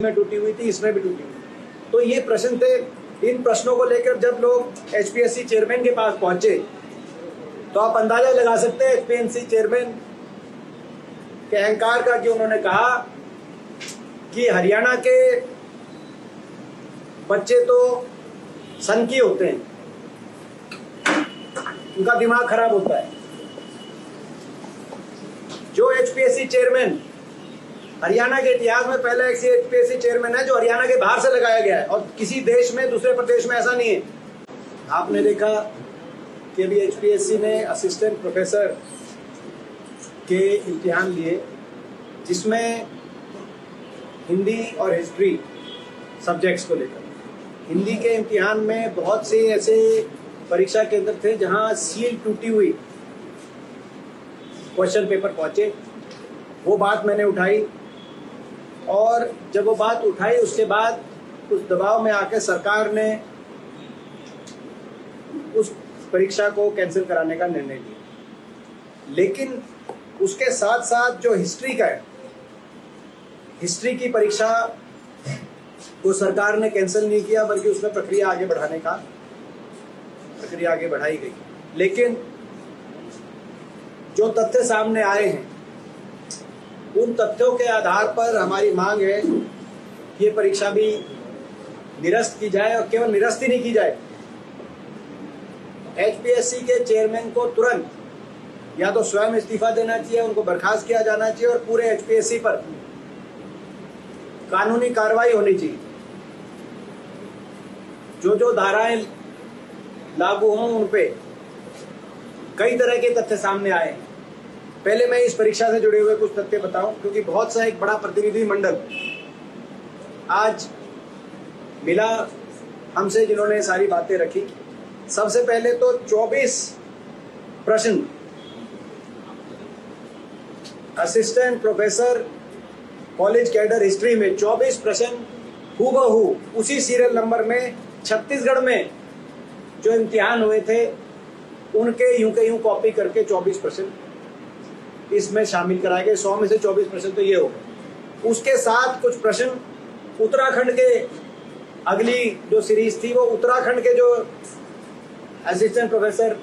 में टूटी हुई थी, इसमें भी टूटी हुई। तो ये प्रश्न थे। इन प्रश्नों को लेकर जब लोग एचपीएससी चेयरमैन के पास पहुंचे तो आप अंदाजा लगा सकते हैं एचपीएससी चेयरमैन के अहंकार का, कि उन्होंने कहा कि हरियाणा के बच्चे तो सनकी होते हैं, उनका दिमाग खराब होता है। जो एचपीएससी चेयरमैन हरियाणा के इतिहास में पहला एक एचपीएससी चेयरमैन है जो हरियाणा के बाहर से लगाया गया है, और किसी देश में, दूसरे प्रदेश में ऐसा नहीं है। आपने देखा कि अभी एचपीएससी ने असिस्टेंट प्रोफेसर के इम्तिहान लिए, जिसमें हिंदी और हिस्ट्री सब्जेक्ट्स को लेकर, हिंदी के इम्तिहान में बहुत से ऐसे परीक्षा केंद्र थे जहां सील टूटी हुई क्वेश्चन पेपर पहुंचे। वो बात मैंने उठाई, और जब वो बात उठाई उसके बाद उस दबाव में आकर सरकार ने उस परीक्षा को कैंसिल कराने का निर्णय लिया। लेकिन उसके साथ साथ जो हिस्ट्री का है, हिस्ट्री की परीक्षा को सरकार ने कैंसिल नहीं किया, बल्कि उसमें प्रक्रिया आगे बढ़ाई गई। लेकिन जो तथ्य सामने आए हैं, उन तथ्यों के आधार पर हमारी मांग है कि ये परीक्षा भी निरस्त की जाए, और केवल निरस्त ही नहीं की जाए, एचपीएससी के चेयरमैन को तुरंत या तो स्वयं इस्तीफा देना चाहिए, उनको बर्खास्त किया जाना चाहिए, और पूरे एचपीएससी पर कानूनी कार्रवाई होनी चाहिए। जो धाराएं लागू हों उन पे कई तरह के तथ्य सामने आए हैं। पहले मैं इस परीक्षा से जुड़े हुए कुछ तथ्य बताऊं, क्योंकि बहुत सा एक बड़ा प्रतिनिधि मंडल आज मिला हमसे, जिन्होंने सारी बातें रखी। सबसे पहले तो 24 प्रश्न assistant professor college cadre history में 24 प्रश्न हूबहू उसी सीरियल नंबर में छत्तीसगढ़ में जो इम्तिहान हुए थे उनके यूं के यूं कॉपी करके 24 प्रश्न इसमें शामिल कराए गए। 100 में से 24 प्रश्न तो ये हो गए। उसके साथ कुछ प्रश्न उत्तराखंड के, अगली जो सीरीज थी वो उत्तराखंड के जो असिस्टेंट प्रोफेसर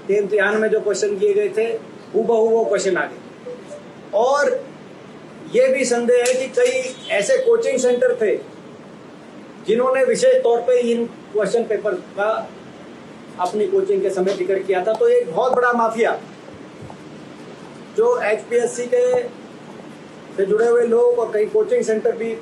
के इम्तिहान में जो क्वेश्चन किए गए थे हूबहू वो क्वेश्चन आ गए। और ये भी संदेह है कि कई ऐसे कोचिंग सेंटर थे जिन्होंने विशेष तौर पे इन क्वेश्चन पेपर का अपनी कोचिंग के समय जिक्र किया था। तो एक बहुत बड़ा माफिया जो एचपीएससी के से जुड़े हुए लोग और कई कोचिंग सेंटर भी